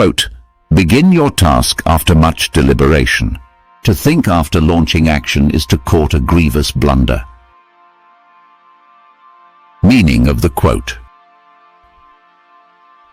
Quote, "Begin your task after much deliberation. To think after launching action is to court a grievous blunder." Meaning of the quote.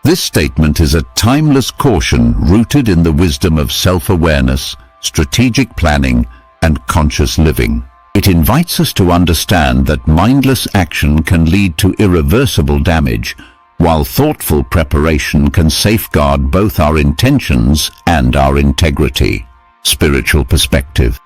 This statement is a timeless caution rooted in the wisdom of self-awareness, strategic planning, and conscious living. It invites us to understand that mindless action can lead to irreversible damage, while thoughtful preparation can safeguard both our intentions and our integrity. Spiritual perspective.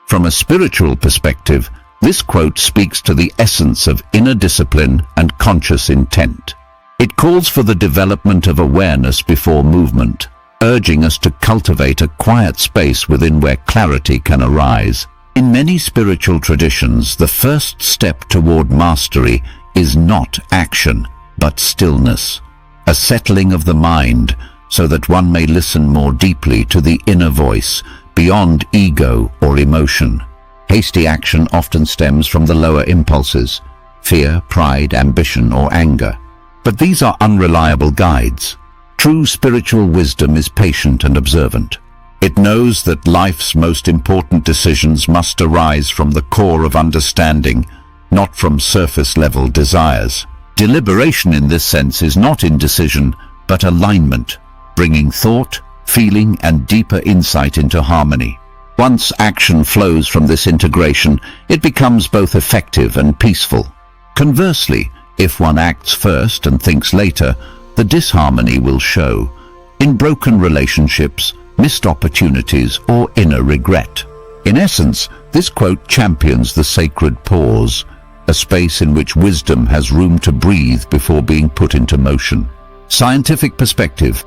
From a spiritual perspective, this quote speaks to the essence of inner discipline and conscious intent. It calls for the development of awareness before movement, urging us to cultivate a quiet space within where clarity can arise. In many spiritual traditions, the first step toward mastery is not action, but stillness, a settling of the mind so that one may listen more deeply to the inner voice, beyond ego or emotion. Hasty action often stems from the lower impulses, fear, pride, ambition, or anger. But these are unreliable guides. True spiritual wisdom is patient and observant. It knows that life's most important decisions must arise from the core of understanding, not from surface-level desires. Deliberation in this sense is not indecision, but alignment, bringing thought, feeling, and deeper insight into harmony. Once action flows from this integration, it becomes both effective and peaceful. Conversely, if one acts first and thinks later, the disharmony will show in broken relationships, missed opportunities, or inner regret. In essence, this quote champions the sacred pause, a space in which wisdom has room to breathe before being put into motion. Scientific perspective.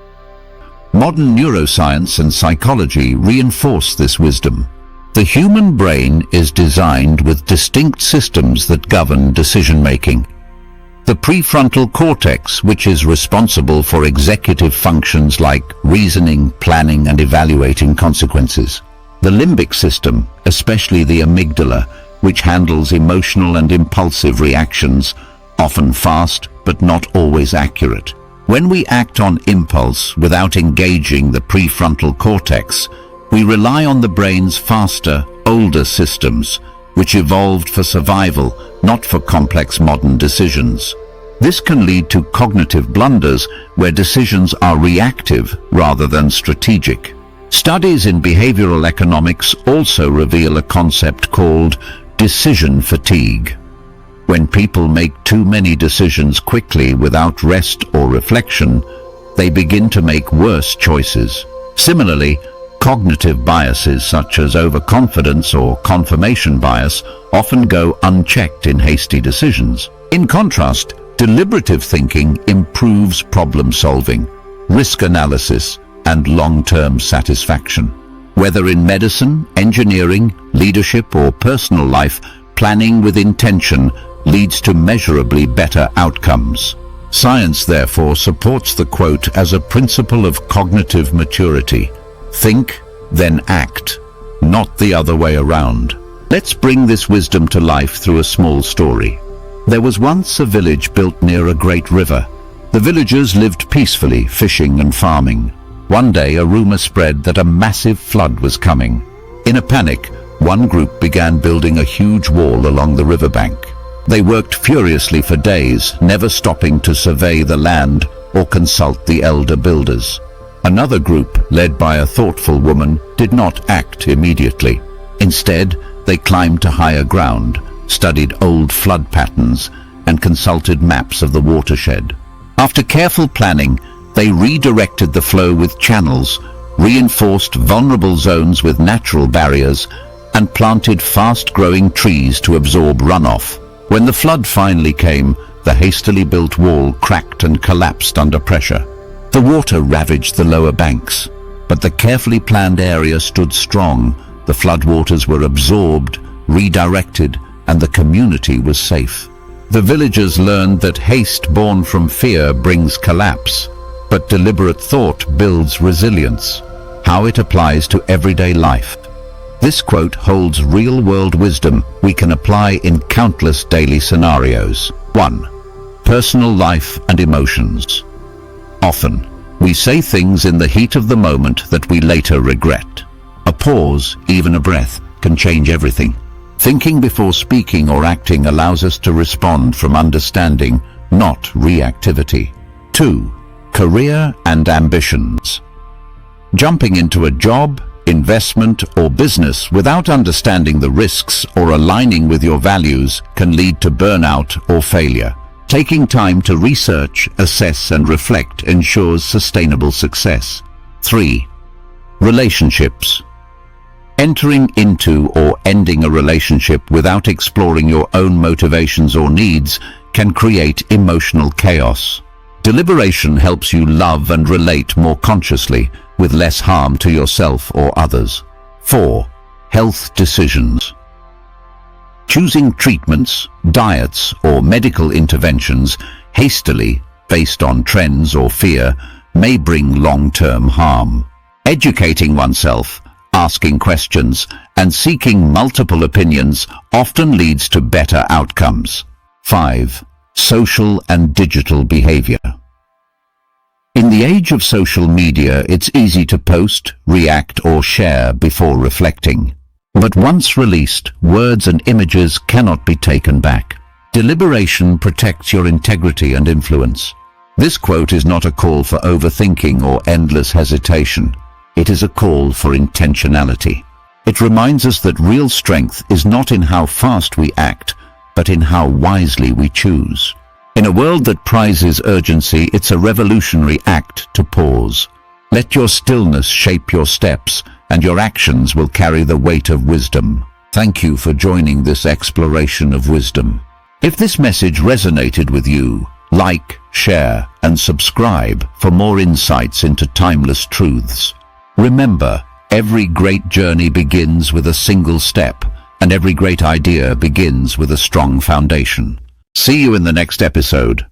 Modern neuroscience and psychology reinforce this wisdom. The human brain is designed with distinct systems that govern decision-making. The prefrontal cortex, which is responsible for executive functions like reasoning, planning, and evaluating consequences. The limbic system, especially the amygdala, which handles emotional and impulsive reactions, often fast but not always accurate. When we act on impulse without engaging the prefrontal cortex, we rely on the brain's faster, older systems, which evolved for survival, not for complex modern decisions. This can lead to cognitive blunders where decisions are reactive rather than strategic. Studies in behavioral economics also reveal a concept called decision fatigue. When people make too many decisions quickly without rest or reflection, they begin to make worse choices. Similarly, cognitive biases such as overconfidence or confirmation bias often go unchecked in hasty decisions. In contrast, deliberative thinking improves problem solving, risk analysis, and long-term satisfaction. Whether in medicine, engineering, leadership, or personal life, planning with intention leads to measurably better outcomes. Science, therefore, supports the quote as a principle of cognitive maturity. Think, then act, not the other way around. Let's bring this wisdom to life through a small story. There was once a village built near a great river. The villagers lived peacefully, fishing and farming. One day, a rumor spread that a massive flood was coming. In a panic, one group began building a huge wall along the riverbank. They worked furiously for days, never stopping to survey the land or consult the elder builders. Another group, led by a thoughtful woman, did not act immediately. Instead, they climbed to higher ground, studied old flood patterns, and consulted maps of the watershed. After careful planning, they redirected the flow with channels, reinforced vulnerable zones with natural barriers, and planted fast-growing trees to absorb runoff. When the flood finally came, the hastily built wall cracked and collapsed under pressure. The water ravaged the lower banks, but the carefully planned area stood strong. The floodwaters were absorbed, redirected, and the community was safe. The villagers learned that haste born from fear brings collapse, but deliberate thought builds resilience. How it applies to everyday life. This quote holds real-world wisdom we can apply in countless daily scenarios. 1. Personal life and emotions. Often, We say things in the heat of the moment that we later regret. A pause, even a breath, can change everything. Thinking before speaking or acting allows us to respond from understanding, not reactivity. 2. Career and ambitions. Jumping into a job, investment, or business without understanding the risks or aligning with your values can lead to burnout or failure. Taking time to research, assess, and reflect ensures sustainable success. 3. Relationships. Entering into or ending a relationship without exploring your own motivations or needs can create emotional chaos. Deliberation helps you love and relate more consciously, with less harm to yourself or others. 4. Health decisions. Choosing treatments, diets, or medical interventions hastily based on trends or fear may bring long-term harm. Educating oneself, asking questions, and seeking multiple opinions often leads to better outcomes. 5. Social and digital behavior. In the age of social media, it's easy to post, react, or share before reflecting. But once released, words and images cannot be taken back. Deliberation protects your integrity and influence. This quote is not a call for overthinking or endless hesitation. It is a call for intentionality. It reminds us that real strength is not in how fast we act, but in how wisely we choose. In a world that prizes urgency, it's a revolutionary act to pause. Let your stillness shape your steps, and your actions will carry the weight of wisdom. Thank you for joining this exploration of wisdom. If this message resonated with you, like, share, and subscribe for more insights into timeless truths. Remember, every great journey begins with a single step, and every great idea begins with a strong foundation. See you in the next episode.